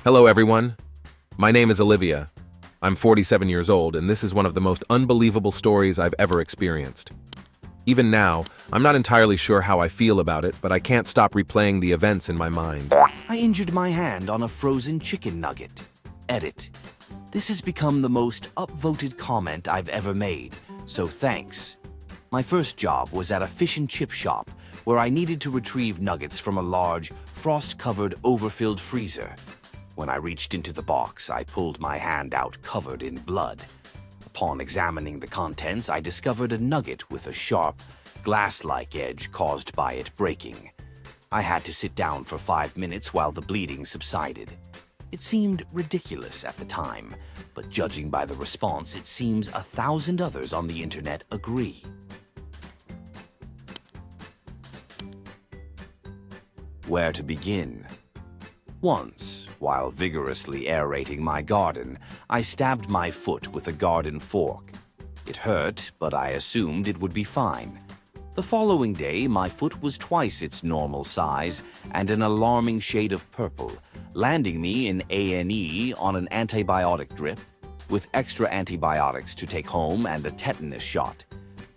Hello, everyone. My name is Olivia. I'm 47 years old, and this is one of the most unbelievable stories I've ever experienced. Even now, I'm not entirely sure how I feel about it, but I can't stop replaying the events in my mind. I injured my hand on a frozen chicken nugget. Edit. This has become the most upvoted comment I've ever made, so thanks. My first job was at a fish and chip shop where I needed to retrieve nuggets from a large, frost-covered, overfilled freezer. When I reached into the box, I pulled my hand out covered in blood. Upon examining the contents, I discovered a nugget with a sharp, glass-like edge caused by it breaking. I had to sit down for 5 minutes while the bleeding subsided. It seemed ridiculous at the time, but judging by the response, it seems 1,000 others on the internet agree. Where to begin? Once, while vigorously aerating my garden, I stabbed my foot with a garden fork. It hurt, but I assumed it would be fine. The following day, my foot was twice its normal size and an alarming shade of purple, landing me in A&E on an antibiotic drip, with extra antibiotics to take home and a tetanus shot.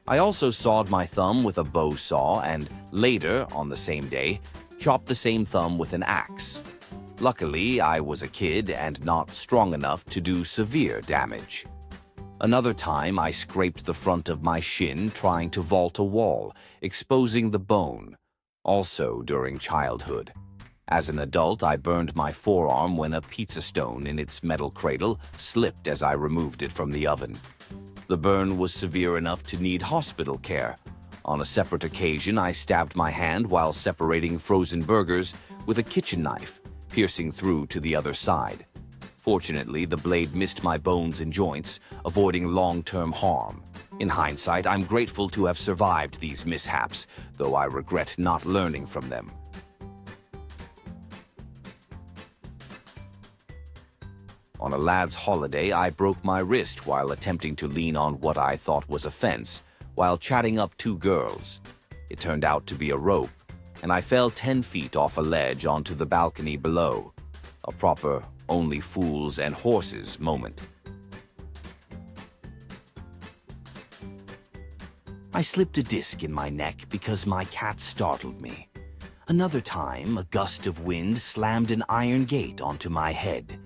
I also sawed my thumb with a bow saw and later, on the same day, chopped the same thumb with an axe. Luckily, I was a kid and not strong enough to do severe damage. Another time, I scraped the front of my shin trying to vault a wall, exposing the bone, also during childhood. As an adult, I burned my forearm when a pizza stone in its metal cradle slipped as I removed it from the oven. The burn was severe enough to need hospital care. On a separate occasion, I stabbed my hand while separating frozen burgers with a kitchen knife, piercing through to the other side. Fortunately, the blade missed my bones and joints, avoiding long-term harm. In hindsight, I'm grateful to have survived these mishaps, though I regret not learning from them. On a lad's holiday, I broke my wrist while attempting to lean on what I thought was a fence, while chatting up 2 girls. It turned out to be a rope, and I fell 10 feet off a ledge onto the balcony below. A proper only fools and horses moment. I slipped a disc in my neck because my cat startled me. Another time, a gust of wind slammed an iron gate onto my head.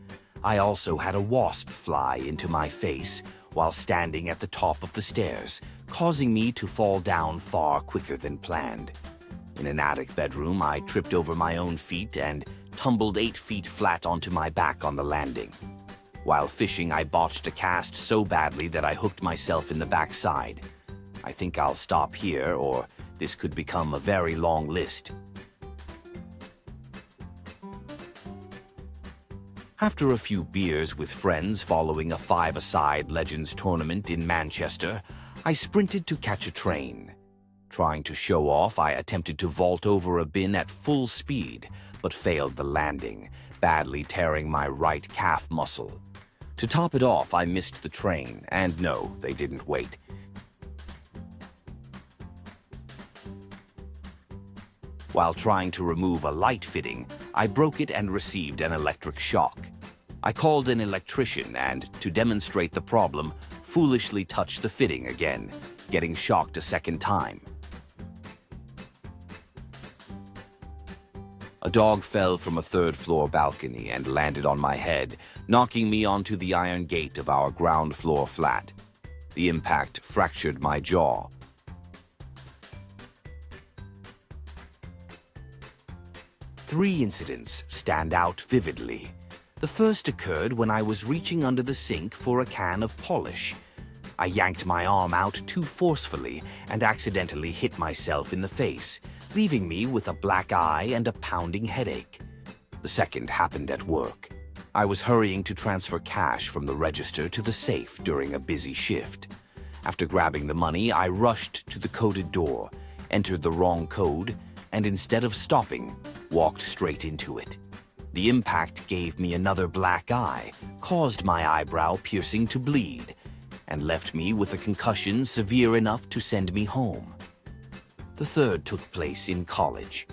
I also had a wasp fly into my face while standing at the top of the stairs, causing me to fall down far quicker than planned. In an attic bedroom, I tripped over my own feet and tumbled 8 feet flat onto my back on the landing. While fishing, I botched a cast so badly that I hooked myself in the backside. I think I'll stop here, or this could become a very long list. After a few beers with friends following a 5-a-side Legends tournament in Manchester, I sprinted to catch a train. Trying to show off, I attempted to vault over a bin at full speed, but failed the landing, badly tearing my right calf muscle. To top it off, I missed the train, and no, they didn't wait. While trying to remove a light fitting, I broke it and received an electric shock. I called an electrician and, to demonstrate the problem, foolishly touched the fitting again, getting shocked a second time. A dog fell from a 3rd-floor balcony and landed on my head, knocking me onto the iron gate of our ground-floor flat. The impact fractured my jaw. Three incidents stand out vividly. The first occurred when I was reaching under the sink for a can of polish. I yanked my arm out too forcefully and accidentally hit myself in the face, leaving me with a black eye and a pounding headache. The second happened at work. I was hurrying to transfer cash from the register to the safe during a busy shift. After grabbing the money, I rushed to the coded door, entered the wrong code, and instead of stopping, walked straight into it. The impact gave me another black eye, caused my eyebrow piercing to bleed, and left me with a concussion severe enough to send me home. The third took place in college.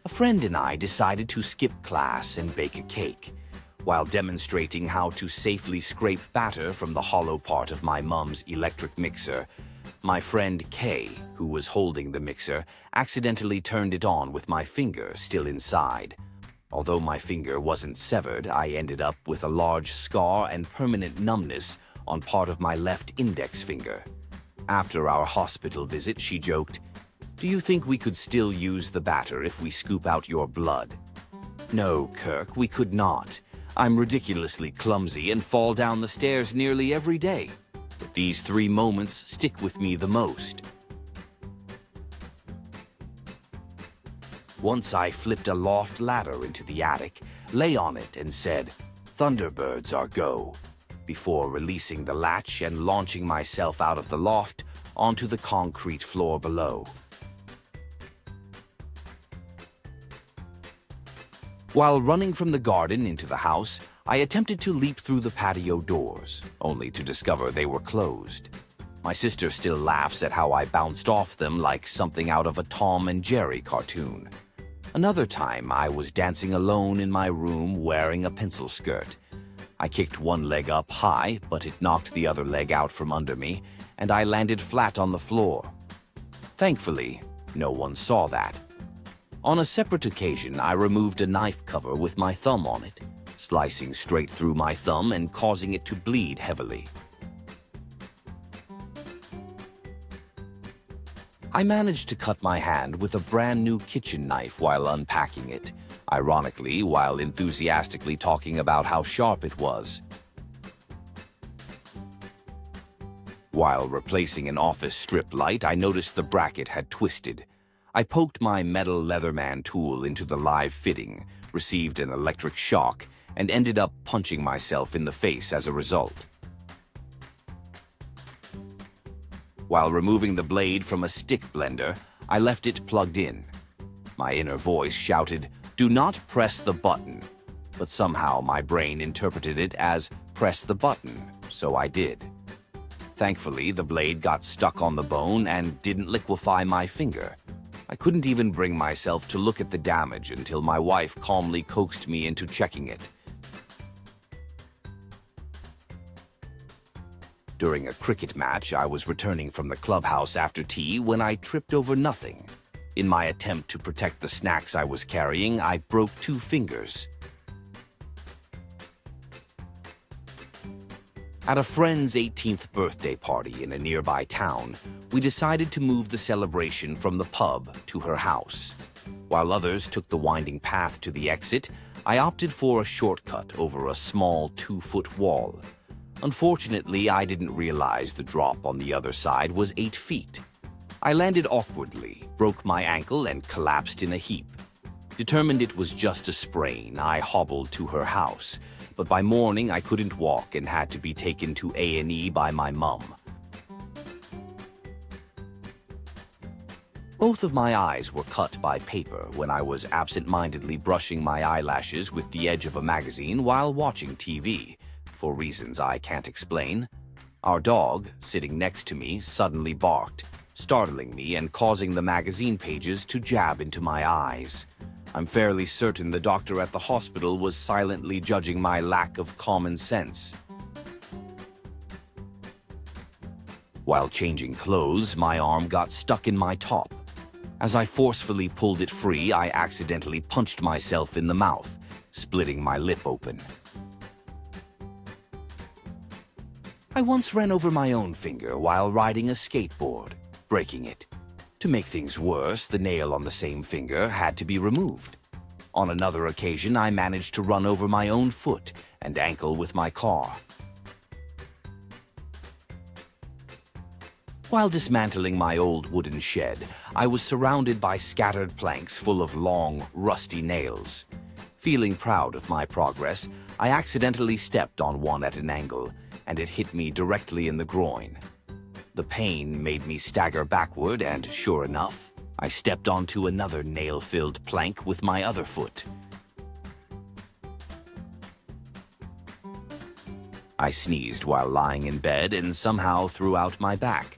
A friend and I decided to skip class and bake a cake. While demonstrating how to safely scrape batter from the hollow part of my mom's electric mixer, my friend Kay, who was holding the mixer, accidentally turned it on with my finger still inside. Although my finger wasn't severed, I ended up with a large scar and permanent numbness on part of my left index finger. After our hospital visit, she joked, "Do you think we could still use the batter if we scoop out your blood?" No, Kirk, we could not. I'm ridiculously clumsy and fall down the stairs nearly every day. But these 3 moments stick with me the most. Once I flipped a loft ladder into the attic, lay on it and said, "Thunderbirds are go," before releasing the latch and launching myself out of the loft onto the concrete floor below. While running from the garden into the house, I attempted to leap through the patio doors, only to discover they were closed. My sister still laughs at how I bounced off them like something out of a Tom and Jerry cartoon. Another time, I was dancing alone in my room wearing a pencil skirt. I kicked one leg up high, but it knocked the other leg out from under me, and I landed flat on the floor. Thankfully, no one saw that. On a separate occasion, I removed a knife cover with my thumb on it, slicing straight through my thumb and causing it to bleed heavily. I managed to cut my hand with a brand new kitchen knife while unpacking it, ironically while enthusiastically talking about how sharp it was. While replacing an office strip light, I noticed the bracket had twisted. I poked my metal Leatherman tool into the live fitting, received an electric shock, and ended up punching myself in the face as a result. While removing the blade from a stick blender, I left it plugged in. My inner voice shouted, "Do not press the button," but somehow my brain interpreted it as "press the button," so I did. Thankfully, the blade got stuck on the bone and didn't liquefy my finger. I couldn't even bring myself to look at the damage until my wife calmly coaxed me into checking it. During a cricket match, I was returning from the clubhouse after tea when I tripped over nothing. In my attempt to protect the snacks I was carrying, I broke 2 fingers. At a friend's 18th birthday party in a nearby town, we decided to move the celebration from the pub to her house. While others took the winding path to the exit, I opted for a shortcut over a small 2-foot wall. Unfortunately, I didn't realize the drop on the other side was 8 feet. I landed awkwardly, broke my ankle, and collapsed in a heap. Determined it was just a sprain, I hobbled to her house, but by morning I couldn't walk and had to be taken to A&E by my mum. Both of my eyes were cut by paper when I was absent-mindedly brushing my eyelashes with the edge of a magazine while watching TV, for reasons I can't explain. Our dog, sitting next to me, suddenly barked, startling me and causing the magazine pages to jab into my eyes. I'm fairly certain the doctor at the hospital was silently judging my lack of common sense. While changing clothes, my arm got stuck in my top. As I forcefully pulled it free, I accidentally punched myself in the mouth, splitting my lip open. I once ran over my own finger while riding a skateboard, breaking it. To make things worse, the nail on the same finger had to be removed. On another occasion, I managed to run over my own foot and ankle with my car. While dismantling my old wooden shed, I was surrounded by scattered planks full of long, rusty nails. Feeling proud of my progress, I accidentally stepped on one at an angle, and it hit me directly in the groin. The pain made me stagger backward, and sure enough, I stepped onto another nail-filled plank with my other foot. I sneezed while lying in bed and somehow threw out my back.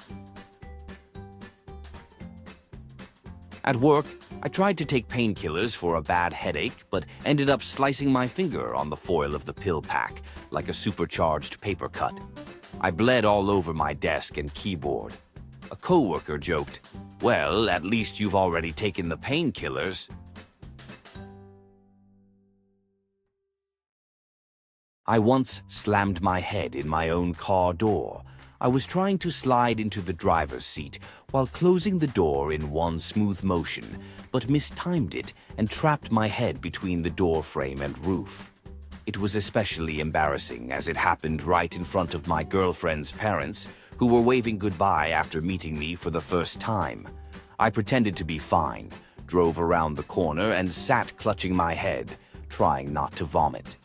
At work, I tried to take painkillers for a bad headache, but ended up slicing my finger on the foil of the pill pack, like a supercharged paper cut. I bled all over my desk and keyboard. A coworker joked, "Well, at least you've already taken the painkillers." I once slammed my head in my own car door. I was trying to slide into the driver's seat while closing the door in one smooth motion, but mistimed it and trapped my head between the door frame and roof. It was especially embarrassing as it happened right in front of my girlfriend's parents, who were waving goodbye after meeting me for the first time. I pretended to be fine, drove around the corner, and sat clutching my head, trying not to vomit.